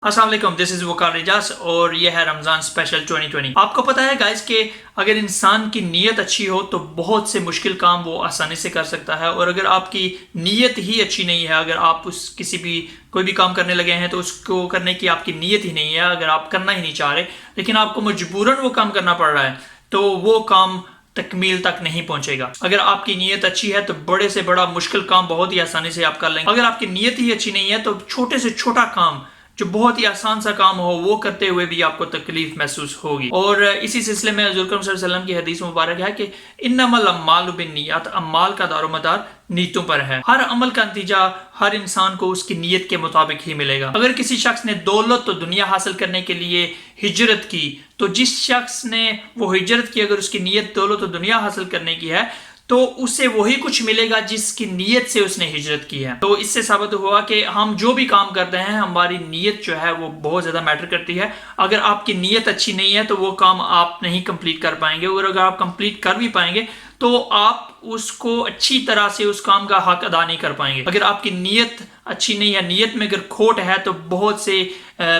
السلام علیکم، دس از وقار رجاس اور یہ ہے رمضان اسپیشل 2020۔ آپ کو پتا ہے گائز کہ اگر انسان کی نیت اچھی ہو تو بہت سے مشکل کام وہ آسانی سے کر سکتا ہے، اور اگر آپ کی نیت ہی اچھی نہیں ہے، اگر آپ کوئی بھی کام کرنے لگے ہیں تو اس کو کرنے کی آپ کی نیت ہی نہیں ہے، اگر آپ کرنا ہی نہیں چاہ رہے لیکن آپ کو مجبوراً وہ کام کرنا پڑ رہا ہے تو وہ کام تکمیل تک نہیں پہنچے گا۔ اگر آپ کی نیت اچھی ہے تو بڑے سے بڑا مشکل کام بہت ہی آسانی سے آپ کر لیں گے۔ اگر آپ کی نیت ہی اچھی نہیں ہے تو چھوٹے سے چھوٹا کام جو بہت ہی آسان سا کام ہو وہ کرتے ہوئے بھی آپ کو تکلیف محسوس ہوگی۔ اور اسی سلسلے میں حضور اکرم صلی اللہ علیہ وسلم کی حدیث مبارک ہے کہ انما الاعمال بالنیات، اعمال کا دار و مدار نیتوں پر ہے۔ ہر عمل کا نتیجہ ہر انسان کو اس کی نیت کے مطابق ہی ملے گا۔ اگر کسی شخص نے دولت و دنیا حاصل کرنے کے لیے ہجرت کی تو جس شخص نے وہ ہجرت کی، اگر اس کی نیت دولت و دنیا حاصل کرنے کی ہے تو اسے وہی کچھ ملے گا جس کی نیت سے اس نے ہجرت کی ہے۔ تو اس سے ثابت ہوا کہ ہم جو بھی کام کرتے ہیں ہماری نیت جو ہے وہ بہت زیادہ میٹر کرتی ہے۔ اگر آپ کی نیت اچھی نہیں ہے تو وہ کام آپ نہیں کمپلیٹ کر پائیں گے، اور اگر آپ کمپلیٹ کر بھی پائیں گے تو آپ اس کو اچھی طرح سے اس کام کا حق ادا نہیں کر پائیں گے۔ اگر آپ کی نیت اچھی نہیں ہے، نیت میں اگر کھوٹ ہے تو بہت سے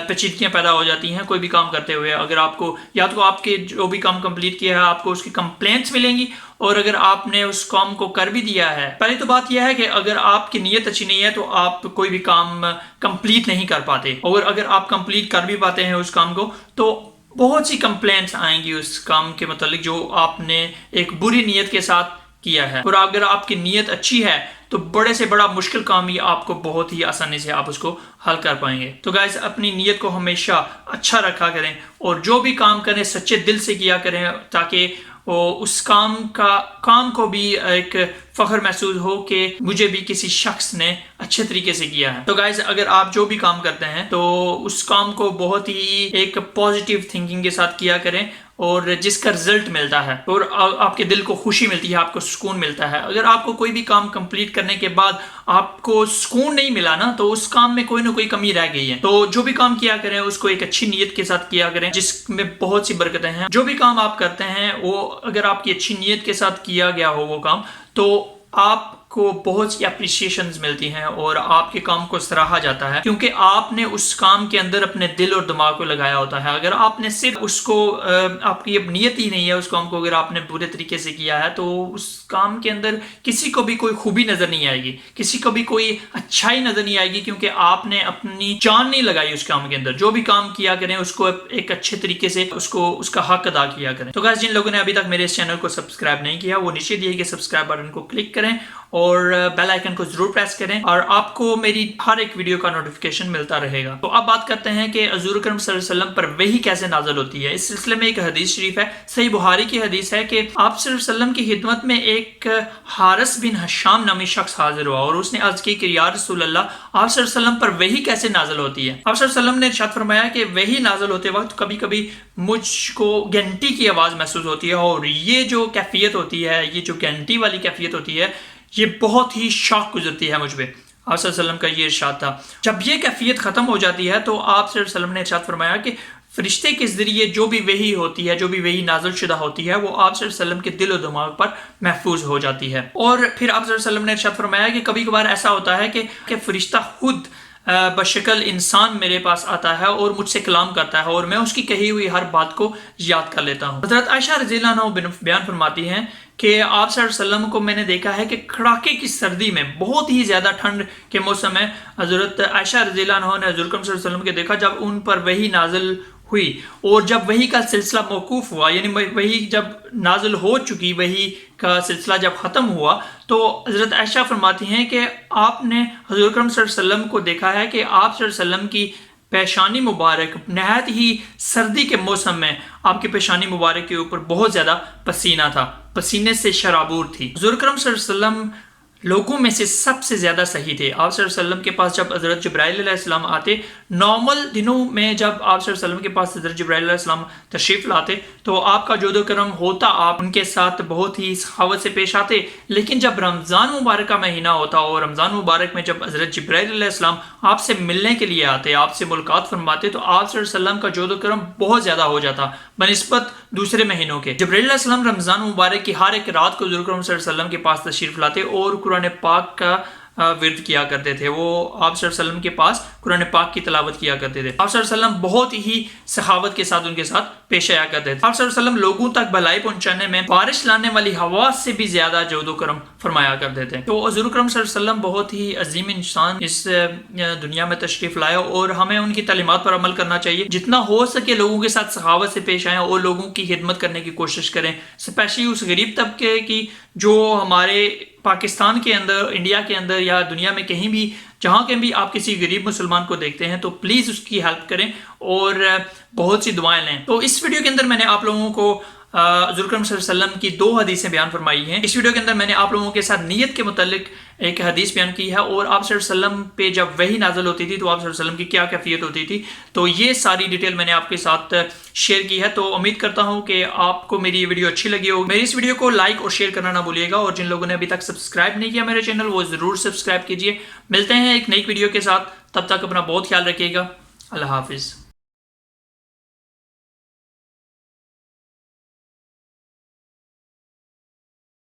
پیچیدگیاں پیدا ہو جاتی ہیں کوئی بھی کام کرتے ہوئے۔ اگر آپ کو یا تو آپ کے جو بھی کام کمپلیٹ کیا ہے آپ کو اس کی کمپلینٹس ملیں گی، اور اگر آپ نے اس کام کو کر بھی دیا ہے، پہلی تو بات یہ ہے کہ اگر آپ کی نیت اچھی نہیں ہے تو آپ کوئی بھی کام کمپلیٹ نہیں کر پاتے، اور اگر آپ کمپلیٹ کر بھی پاتے ہیں اس کام کو تو بہت سی کمپلینٹس آئیں گی اس کام کے متعلق جو آپ نے ایک بری نیت کے ساتھ کیا ہے۔ اور اگر آپ کی نیت اچھی ہے تو بڑے سے بڑا مشکل کام ہی آپ کو بہت ہی آسانی سے آپ اس کو حل کر پائیں گے۔ تو گائز اپنی نیت کو ہمیشہ اچھا رکھا کریں، اور جو بھی کام کریں سچے دل سے کیا کریں، تاکہ اس کام کو بھی ایک فخر محسوس ہو کہ مجھے بھی کسی شخص نے اچھے طریقے سے کیا ہے۔ تو گائز اگر آپ جو بھی کام کرتے ہیں تو اس کام کو بہت ہی ایک پازیٹیو تھنکنگ کے ساتھ کیا کریں، اور جس کا رزلٹ ملتا ہے اور آپ کے دل کو خوشی ملتی ہے، آپ کو سکون ملتا ہے۔ اگر آپ کو کوئی بھی کام کمپلیٹ کرنے کے بعد آپ کو سکون نہیں ملا نا تو اس کام میں کوئی نہ کوئی کمی رہ گئی ہے۔ تو جو بھی کام کیا کریں اس کو ایک اچھی نیت کے ساتھ کیا کریں جس میں بہت سی برکتیں ہیں۔ جو بھی کام آپ کرتے ہیں وہ اگر آپ کی اچھی نیت کے ساتھ کیا گیا ہو وہ کام تو آپ کو بہت سی اپریشیشنز ملتی ہیں اور آپ کے کام کو سراہا جاتا ہے، کیونکہ آپ نے اس کام کے اندر اپنے دل اور دماغ کو لگایا ہوتا ہے۔ اگر آپ نے صرف اس کو آپ کی اب نیت ہی نہیں ہے اس کام کو اگر آپ نے برے طریقے سے کیا ہے تو اس کام کے اندر کسی کو بھی کوئی خوبی نظر نہیں آئے گی، کسی کو بھی کوئی اچھائی نظر نہیں آئے گی، کیونکہ آپ نے اپنی جان نہیں لگائی اس کام کے اندر۔ جو بھی کام کیا کریں اس کو ایک اچھے طریقے سے اس کا حق ادا کیا کریں۔ تو گائز جن لوگوں نے ابھی تک میرے اس چینل کو سبسکرائب نہیں کیا وہ نیچے دیے گئے سبسکرائب بٹن کو کلک کریں اور بیل آئیکن کو ضرور پریس کریں، اور آپ کو میری ہر ایک ویڈیو کا نوٹیفیکیشن ملتا رہے گا۔ تو اب بات کرتے ہیں کہ حضور اکرم صلی اللہ علیہ وسلم پر وحی کیسے نازل ہوتی ہے۔ اس سلسلے میں ایک حدیث شریف ہے، صحیح بخاری کی حدیث ہے کہ آپ صلی اللہ علیہ وسلم کی خدمت میں ایک حارث بن حشام نامی شخص حاضر ہوا، اور اس نے عرض کی کہ یا رسول اللہ، آپ صلی اللہ علیہ وسلم پر وحی کیسے نازل ہوتی ہے۔ آپ صلی اللہ علیہ وسلم نے ارشاد فرمایا کہ وحی نازل ہوتے وقت کبھی کبھی مجھ کو گھنٹی کی آواز محسوس ہوتی ہے، اور یہ جو کیفیت ہوتی ہے، یہ جو گھنٹی والی کیفیت ہوتی ہے، یہ بہت ہی شاق گزرتی ہے مجھ پہ۔ آپ صلی اللہ علیہ وسلم کا یہ ارشاد تھا۔ جب یہ کیفیت ختم ہو جاتی ہے تو آپ صلی اللہ علیہ وسلم نے ارشاد فرمایا کہ فرشتے کے ذریعے جو بھی وحی ہوتی ہے، جو بھی وحی نازل شدہ ہوتی ہے، وہ آپ صلی اللہ علیہ وسلم کے دل و دماغ پر محفوظ ہو جاتی ہے۔ اور پھر آپ صلی اللہ علیہ وسلم نے ارشاد فرمایا کہ کبھی کبھار ایسا ہوتا ہے کہ فرشتہ خود بشکل انسان میرے پاس آتا ہے اور مجھ سے کلام کرتا ہے، اور میں اس کی کہی ہوئی ہر بات کو یاد کر لیتا ہوں۔ حضرت عائشہ رضی اللہ عنہا بیان فرماتی ہیں کہ آپ صلی اللہ علیہ وسلم کو میں نے دیکھا ہے کہ کڑاکے کی سردی میں، بہت ہی زیادہ ٹھنڈ کے موسم میں، حضرت عائشہ رضی اللہ عنہا نے حضور اکرم صلی اللہ علیہ وسلم کو دیکھا جب ان پر وحی نازل ہوئی، اور جب وحی کا سلسلہ موقوف ہوا، یعنی وحی جب نازل ہو چکی، وحی کا سلسلہ جب ختم ہوا، تو حضرت عائشہ فرماتی ہیں کہ آپ نے حضور اکرم صلی اللہ علیہ وسلم کو دیکھا ہے کہ آپ صلی اللہ علیہ وسلم کی پیشانی مبارک نہایت ہی سردی کے موسم میں آپ کی پیشانی مبارک کے اوپر بہت زیادہ پسینہ تھا، پسینے سے شرابور تھی۔ حضور اکرم صلی اللہ علیہ وسلم لوگوں میں سے سب سے زیادہ صحیح تھے۔ آپ صلی اللہ علیہ وسلم کے پاس جب حضرت جبرائیل علیہ السلام آتے، نارمل دنوں میں جب آپ صلی اللہ علیہ وسلم کے پاس حضرت جبرائیل علیہ السلام تشریف لاتے تو آپ کا جود و کرم ہوتا، آپ ان کے ساتھ بہت ہی سخاوت سے پیش آتے، لیکن جب رمضان مبارک کا مہینہ ہوتا اور رمضان مبارک میں جب حضرت جبرائیل علیہ السلام آپ سے ملنے کے لیے آتے، آپ سے ملاقات فرماتے، تو آپ صلی اللہ علیہ وسلم کا جود و کرم بہت زیادہ ہو جاتا بنسبت دوسرے مہینوں کے۔ جبرائیل علیہ السلام رمضان مبارک کی ہر ایک رات کو حضور اکرم صلی اللہ علیہ وسلم کے پاس تشریف لاتے اور قرآن پاک کا ورد کیا کرتے تھے۔ وہ آپ صلی اللہ علیہ وسلم کے پاس قرآن پاک کی تلاوت کیا کرتے تھے۔ آپ صلی اللہ علیہ وسلم بہت ہی سخاوت کے ساتھ ان کے ساتھ پیش آیا کرتے تھے۔ آپ صلی اللہ علیہ وسلم لوگوں تک بھلائی پہنچانے میں بارش لانے والی ہوا سے بھی زیادہ جود و کرم فرمایا کرتے تھے۔ تو حضور اکرم صلی اللہ علیہ وسلم بہت ہی عظیم انسان اس دنیا میں تشریف لائے اور ہمیں ان کی تعلیمات پر عمل کرنا چاہیے۔ جتنا ہو سکے لوگوں کے ساتھ سخاوت سے پیش آئیں اور لوگوں کی خدمت کرنے کی کوشش کریں، اسپیشلی اس غریب طبقے کی جو ہمارے پاکستان کے اندر، انڈیا کے اندر یا دنیا میں کہیں بھی جہاں کہیں بھی آپ کسی غریب مسلمان کو دیکھتے ہیں تو پلیز اس کی ہیلپ کریں اور بہت سی دعائیں لیں۔ تو اس ویڈیو کے اندر میں نے آپ لوگوں کو حضور اکرم صلی اللہ علیہ وسلم کی 2 حدیثیں بیان فرمائی ہیں۔ اس ویڈیو کے اندر میں نے آپ لوگوں کے ساتھ نیت کے متعلق ایک حدیث بیان کی ہے اور آپ صلی اللہ علیہ وسلم پہ جب وحی نازل ہوتی تھی تو آپ صلی اللہ علیہ وسلم کی کیا کیفیت ہوتی تھی، تو یہ ساری ڈیٹیل میں نے آپ کے ساتھ شیئر کی ہے۔ تو امید کرتا ہوں کہ آپ کو میری یہ ویڈیو اچھی لگی ہوگی۔ میری اس ویڈیو کو لائک اور شیئر کرنا نہ بھولیے گا، اور جن لوگوں نے ابھی تک سبسکرائب نہیں کیا میرے چینل وہ ضرور سبسکرائب کیجیے۔ ملتے ہیں ایک نئی ویڈیو کے ساتھ، تب تک اپنا بہت خیال رکھیے گا۔ اللہ حافظ۔